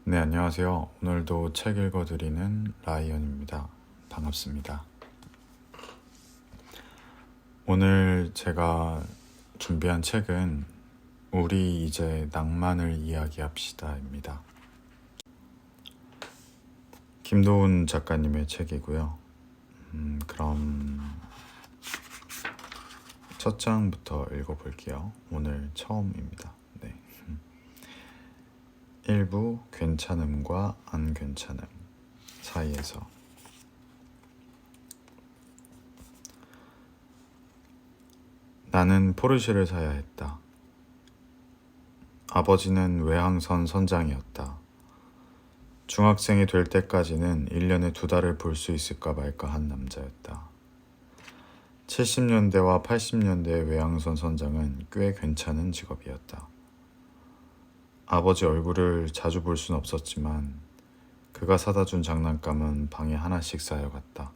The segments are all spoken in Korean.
네, 안녕하세요. 오늘도 책 읽어드리는 라이언입니다. 반갑습니다. 오늘 제가 준비한 책은 우리 이제 낭만을 이야기합시다입니다. 김도훈 작가님의 책이고요. 그럼 첫 장부터 읽어볼게요. 오늘 처음입니다. 네. 1부 괜찮음과 안 괜찮음 사이에서 나는 포르쉐를 사야 했다. 아버지는 외항선 선장이었다. 중학생이 될 때까지는 1년에 2달을 볼 수 있을까 말까 한 남자였다. 70년대와 80년대의 외항선 선장은 꽤 괜찮은 직업이었다. 아버지 얼굴을 자주 볼 순 없었지만 그가 사다 준 장난감은 방에 하나씩 쌓여갔다.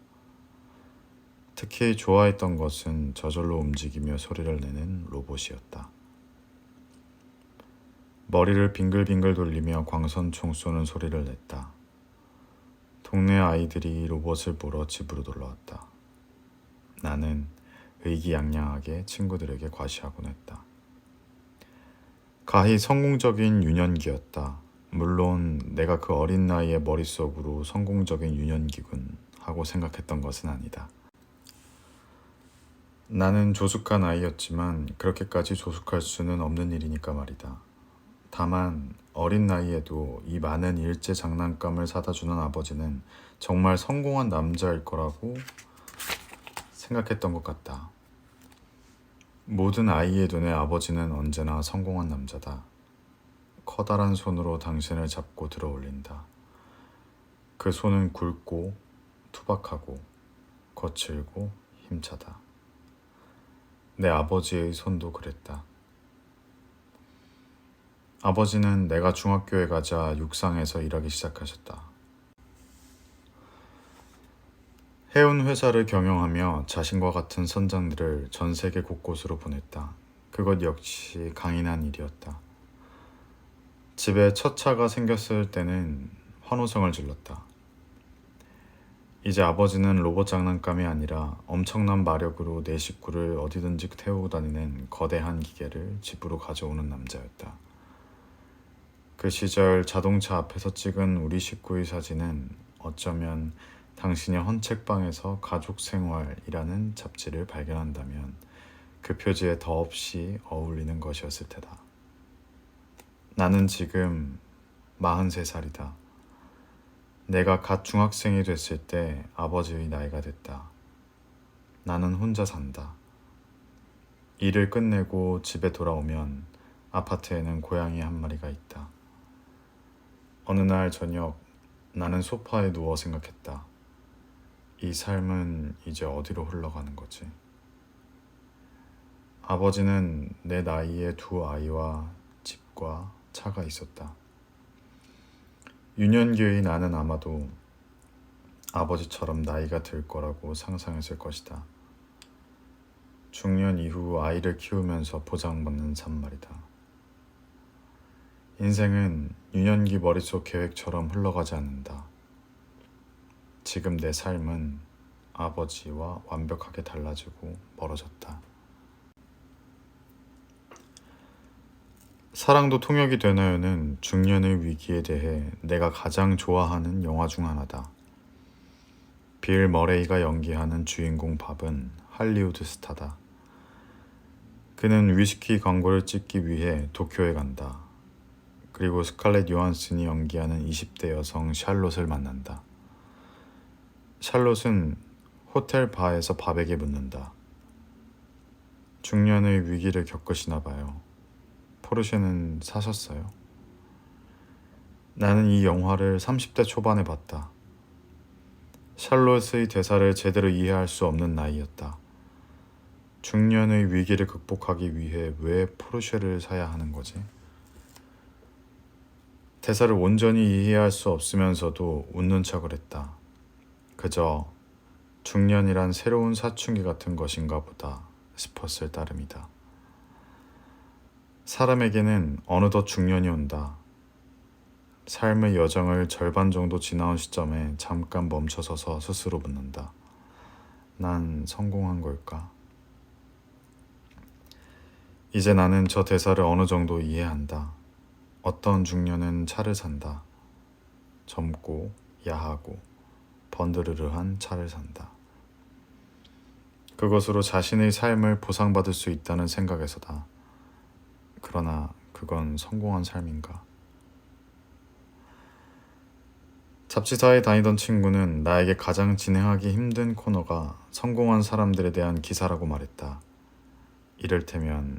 특히 좋아했던 것은 저절로 움직이며 소리를 내는 로봇이었다. 머리를 빙글빙글 돌리며 광선총 쏘는 소리를 냈다. 동네 아이들이 로봇을 보러 집으로 놀러왔다. 나는 의기양양하게 친구들에게 과시하곤 했다. 가히 성공적인 유년기였다. 물론 내가 그 어린 나이에 머릿속으로 성공적인 유년기군 하고 생각했던 것은 아니다. 나는 조숙한 아이였지만 그렇게까지 조숙할 수는 없는 일이니까 말이다. 다만 어린 나이에도 이 많은 일제 장난감을 사다 주는 아버지는 정말 성공한 남자일 거라고 생각했던 것 같다. 모든 아이의 눈에 아버지는 언제나 성공한 남자다. 커다란 손으로 당신을 잡고 들어올린다. 그 손은 굵고 투박하고 거칠고 힘차다. 내 아버지의 손도 그랬다. 아버지는 내가 중학교에 가자 육상에서 일하기 시작하셨다. 해운 회사를 경영하며 자신과 같은 선장들을 전 세계 곳곳으로 보냈다. 그것 역시 강인한 일이었다. 집에 첫 차가 생겼을 때는 환호성을 질렀다. 이제 아버지는 로봇 장난감이 아니라 엄청난 마력으로 내 식구를 어디든지 태우고 다니는 거대한 기계를 집으로 가져오는 남자였다. 그 시절 자동차 앞에서 찍은 우리 식구의 사진은 어쩌면 당신의 헌책방에서 가족생활이라는 잡지를 발견한다면 그 표지에 더없이 어울리는 것이었을 테다. 나는 지금 43살이다. 내가 갓 중학생이 됐을 때 아버지의 나이가 됐다. 나는 혼자 산다. 일을 끝내고 집에 돌아오면 아파트에는 고양이 한 마리가 있다. 어느 날 저녁 나는 소파에 누워 생각했다. 이 삶은 이제 어디로 흘러가는 거지? 아버지는 내 나이에 2 아이와 집과 차가 있었다. 유년기의 나는 아마도 아버지처럼 나이가 들 거라고 상상했을 것이다. 중년 이후 아이를 키우면서 보장받는 삶 말이다. 인생은 유년기 머릿속 계획처럼 흘러가지 않는다. 지금 내 삶은 아버지와 완벽하게 달라지고 멀어졌다. 사랑도 통역이 되나요는 중년의 위기에 대해 내가 가장 좋아하는 영화 중 하나다. 빌 머레이가 연기하는 주인공 밥은 할리우드 스타다. 그는 위스키 광고를 찍기 위해 도쿄에 간다. 그리고 스칼렛 요한슨이 연기하는 20대 여성 샬롯을 만난다. 샬롯은 호텔 바에서 밥에게 묻는다. 중년의 위기를 겪으시나 봐요. 포르쉐는 사셨어요? 나는 이 영화를 30대 초반에 봤다. 샬롯의 대사를 제대로 이해할 수 없는 나이였다. 중년의 위기를 극복하기 위해 왜 포르쉐를 사야 하는 거지? 대사를 온전히 이해할 수 없으면서도 웃는 척을 했다. 그저 중년이란 새로운 사춘기 같은 것인가 보다 싶었을 따름이다. 사람에게는 어느덧 중년이 온다. 삶의 여정을 절반 정도 지나온 시점에 잠깐 멈춰서서 스스로 묻는다. 난 성공한 걸까? 이제 나는 저 대사를 어느 정도 이해한다. 어떤 중년은 차를 산다. 젊고 야하고 번드르르한 차를 산다. 그것으로 자신의 삶을 보상받을 수 있다는 생각에서다. 그러나 그건 성공한 삶인가? 잡지사에 다니던 친구는 나에게 가장 진행하기 힘든 코너가 성공한 사람들에 대한 기사라고 말했다. 이를테면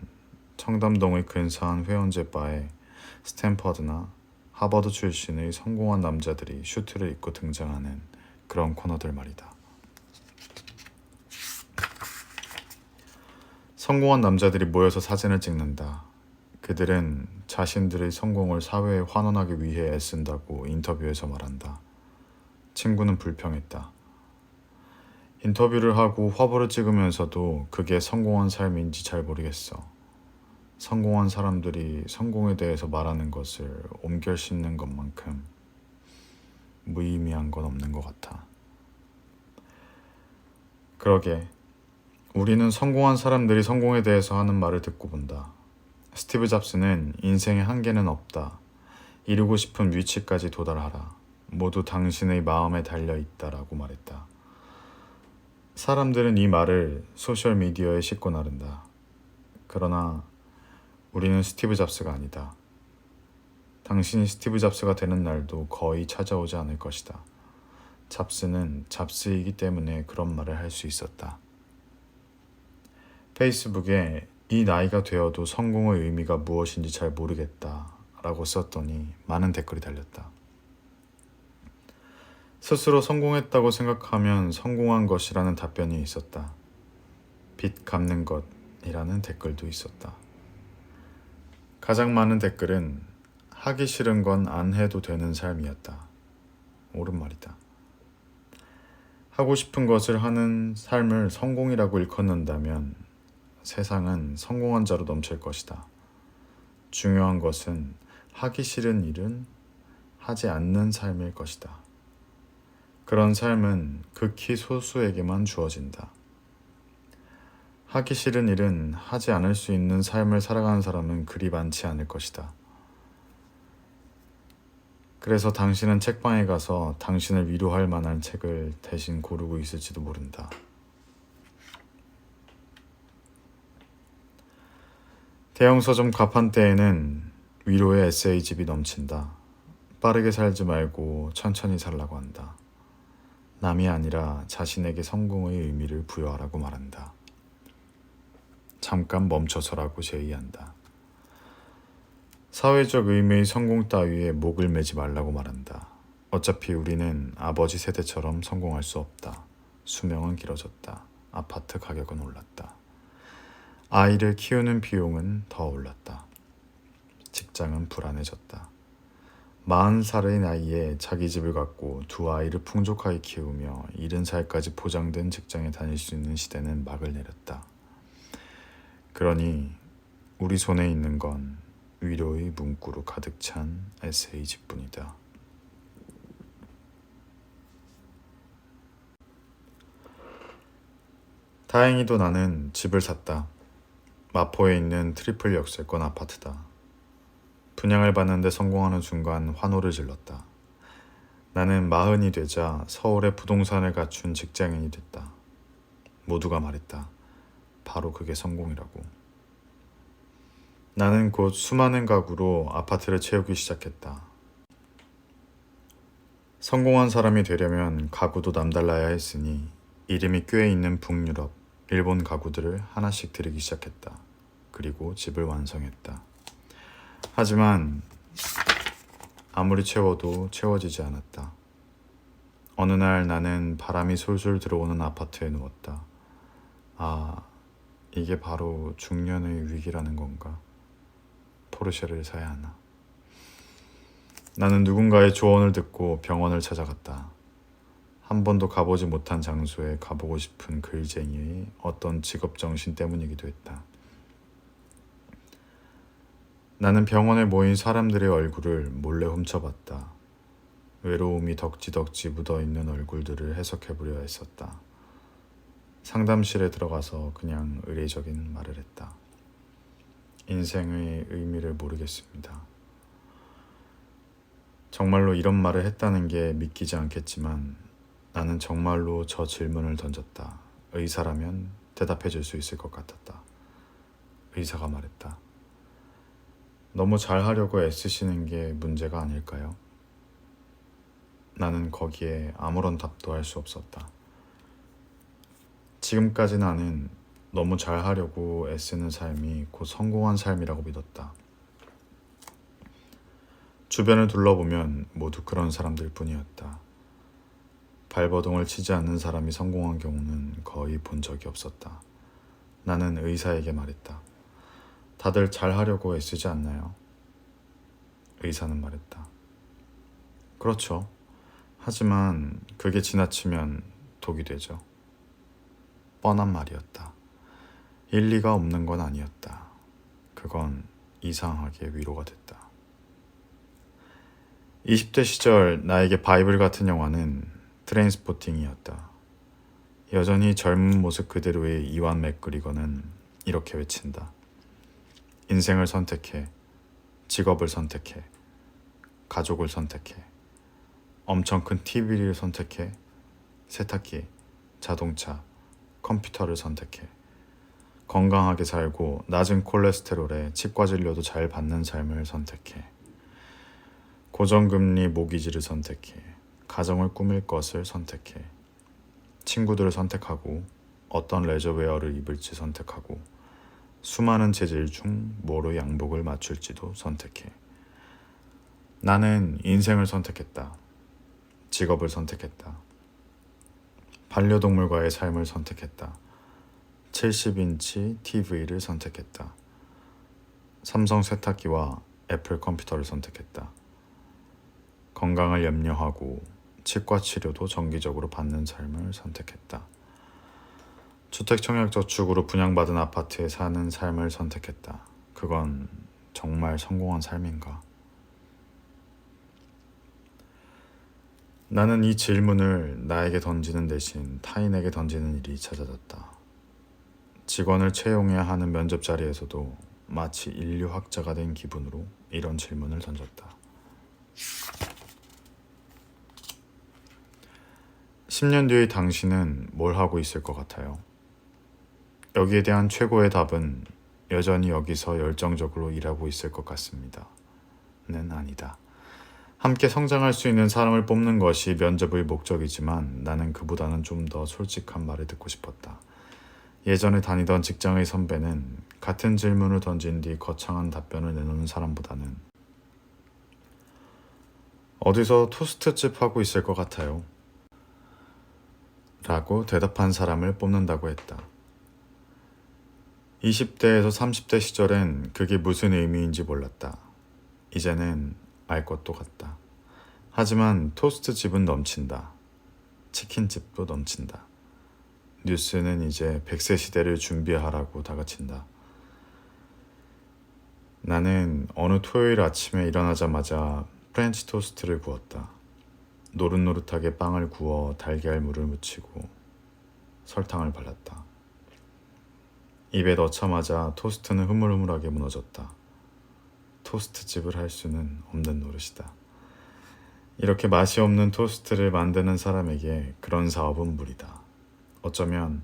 청담동의 근사한 회원제 바에 스탠퍼드나 하버드 출신의 성공한 남자들이 슈트를 입고 등장하는 그런 코너들 말이다. 성공한 남자들이 모여서 사진을 찍는다. 그들은 자신들의 성공을 사회에 환원하기 위해 애쓴다고 인터뷰에서 말한다. 친구는 불평했다. 인터뷰를 하고 화보를 찍으면서도 그게 성공한 삶인지 잘 모르겠어. 성공한 사람들이 성공에 대해서 말하는 것을 옮겨 씹는 것만큼 무의미한 건 없는 것 같아. 그러게, 우리는 성공한 사람들이 성공에 대해서 하는 말을 듣고 본다. 스티브 잡스는 인생에 한계는 없다. 이루고 싶은 위치까지 도달하라. 모두 당신의 마음에 달려 있다라고 말했다. 사람들은 이 말을 소셜미디어에 싣고 나른다. 그러나 우리는 스티브 잡스가 아니다. 당신이 스티브 잡스가 되는 날도 거의 찾아오지 않을 것이다. 잡스는 잡스이기 때문에 그런 말을 할 수 있었다. 페이스북에 이 나이가 되어도 성공의 의미가 무엇인지 잘 모르겠다 라고 썼더니 많은 댓글이 달렸다. 스스로 성공했다고 생각하면 성공한 것이라는 답변이 있었다. 빚 갚는 것이라는 댓글도 있었다. 가장 많은 댓글은 하기 싫은 건 안 해도 되는 삶이었다. 옳은 말이다. 하고 싶은 것을 하는 삶을 성공이라고 일컫는다면 세상은 성공한 자로 넘칠 것이다. 중요한 것은 하기 싫은 일은 하지 않는 삶일 것이다. 그런 삶은 극히 소수에게만 주어진다. 하기 싫은 일은 하지 않을 수 있는 삶을 살아가는 사람은 그리 많지 않을 것이다. 그래서 당신은 책방에 가서 당신을 위로할 만한 책을 대신 고르고 있을지도 모른다. 대형 서점 가판대에는 위로의 에세이집이 넘친다. 빠르게 살지 말고 천천히 살라고 한다. 남이 아니라 자신에게 성공의 의미를 부여하라고 말한다. 잠깐 멈춰서라고 제의한다. 사회적 의미의 성공 따위에 목을 매지 말라고 말한다. 어차피 우리는 아버지 세대처럼 성공할 수 없다. 수명은 길어졌다. 아파트 가격은 올랐다. 아이를 키우는 비용은 더 올랐다. 직장은 불안해졌다. 40살의 나이에 자기 집을 갖고 두 아이를 풍족하게 키우며 70살까지 보장된 직장에 다닐 수 있는 시대는 막을 내렸다. 그러니 우리 손에 있는 건 위로의 문구로 가득 찬 에세이집뿐이다. 다행히도 나는 집을 샀다. 마포에 있는 트리플 역세권 아파트다. 분양을 받는데 성공하는 순간 환호를 질렀다. 나는 40이 되자 서울에 부동산을 갖춘 직장인이 됐다. 모두가 말했다. 바로 그게 성공이라고. 나는 곧 수많은 가구로 아파트를 채우기 시작했다. 성공한 사람이 되려면 가구도 남달라야 했으니 이름이 꽤 있는 북유럽, 일본 가구들을 하나씩 들이기 시작했다. 그리고 집을 완성했다. 하지만 아무리 채워도 채워지지 않았다. 어느 날 나는 바람이 솔솔 들어오는 아파트에 누웠다. 아, 이게 바로 중년의 위기라는 건가? 포르쉐를 사야 하나? 나는 누군가의 조언을 듣고 병원을 찾아갔다. 한 번도 가보지 못한 장소에 가보고 싶은 글쟁이의 어떤 직업정신 때문이기도 했다. 나는 병원에 모인 사람들의 얼굴을 몰래 훔쳐봤다. 외로움이 덕지덕지 묻어있는 얼굴들을 해석해보려 했었다. 상담실에 들어가서 그냥 의례적인 말을 했다. 인생의 의미를 모르겠습니다. 정말로 이런 말을 했다는 게 믿기지 않겠지만 나는 정말로 저 질문을 던졌다. 의사라면 대답해 줄 수 있을 것 같았다. 의사가 말했다. 너무 잘하려고 애쓰시는 게 문제가 아닐까요? 나는 거기에 아무런 답도 할 수 없었다. 지금까지 나는 너무 잘하려고 애쓰는 삶이 곧 성공한 삶이라고 믿었다. 주변을 둘러보면 모두 그런 사람들 뿐이었다. 발버둥을 치지 않는 사람이 성공한 경우는 거의 본 적이 없었다. 나는 의사에게 말했다. 다들 잘하려고 애쓰지 않나요? 의사는 말했다. 그렇죠. 하지만 그게 지나치면 독이 되죠. 뻔한 말이었다. 일리가 없는 건 아니었다. 그건 이상하게 위로가 됐다. 20대 시절 나에게 바이블 같은 영화는 트레인스포팅이었다. 여전히 젊은 모습 그대로의 이완 맥그리거는 이렇게 외친다. 인생을 선택해, 직업을 선택해, 가족을 선택해, 엄청 큰 TV를 선택해, 세탁기, 자동차, 컴퓨터를 선택해, 건강하게 살고 낮은 콜레스테롤에 치과 진료도 잘 받는 삶을 선택해, 고정금리 모기지를 선택해, 가정을 꾸밀 것을 선택해, 친구들을 선택하고 어떤 레저웨어를 입을지 선택하고 수많은 재질 중 뭐로 양복을 맞출지도 선택해. 나는 인생을 선택했다. 직업을 선택했다. 반려동물과의 삶을 선택했다. 70인치 TV를 선택했다. 삼성 세탁기와 애플 컴퓨터를 선택했다. 건강을 염려하고 치과 치료도 정기적으로 받는 삶을 선택했다. 주택청약저축으로 분양받은 아파트에 사는 삶을 선택했다. 그건 정말 성공한 삶인가? 나는 이 질문을 나에게 던지는 대신 타인에게 던지는 일이 잦아졌다. 직원을 채용해야 하는 면접 자리에서도 마치 인류학자가 된 기분으로 이런 질문을 던졌다. 10년 뒤의 당신은 뭘 하고 있을 것 같아요? 여기에 대한 최고의 답은 여전히 여기서 열정적으로 일하고 있을 것 같습니다. 는 아니다. 함께 성장할 수 있는 사람을 뽑는 것이 면접의 목적이지만 나는 그보다는 좀 더 솔직한 말을 듣고 싶었다. 예전에 다니던 직장의 선배는 같은 질문을 던진 뒤 거창한 답변을 내놓는 사람보다는 어디서 토스트집 하고 있을 것 같아요. 라고 대답한 사람을 뽑는다고 했다. 20대에서 30대 시절엔 그게 무슨 의미인지 몰랐다. 이제는 알 것도 같다. 하지만 토스트집은 넘친다. 치킨집도 넘친다. 뉴스는 이제 100세 시대를 준비하라고 다그친다. 나는 어느 토요일 아침에 일어나자마자 프렌치 토스트를 구웠다. 노릇노릇하게 빵을 구워 달걀물을 묻히고 설탕을 발랐다. 입에 넣자마자 토스트는 흐물흐물하게 무너졌다. 토스트집을 할 수는 없는 노릇이다. 이렇게 맛이 없는 토스트를 만드는 사람에게 그런 사업은 무리다. 어쩌면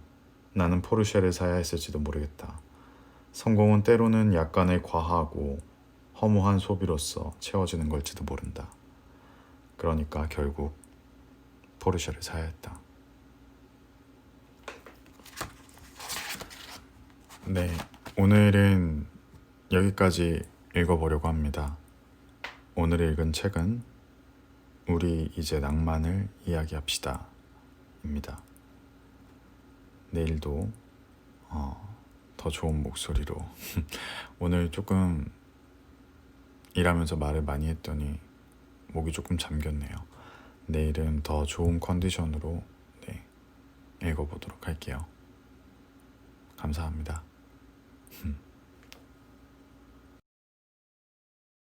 나는 포르쉐를 사야 했을지도 모르겠다. 성공은 때로는 약간의 과하고 허무한 소비로서 채워지는 걸지도 모른다. 그러니까 결국 포르쉐를 사야 했다. 네, 오늘은 여기까지 읽어보려고 합니다. 오늘 읽은 책은 우리 이제 낭만을 이야기합시다 입니다. 내일도 더 좋은 목소리로 오늘 조금 일하면서 말을 많이 했더니 목이 조금 잠겼네요. 내일은 더 좋은 컨디션으로 읽어보도록 할게요. 감사합니다.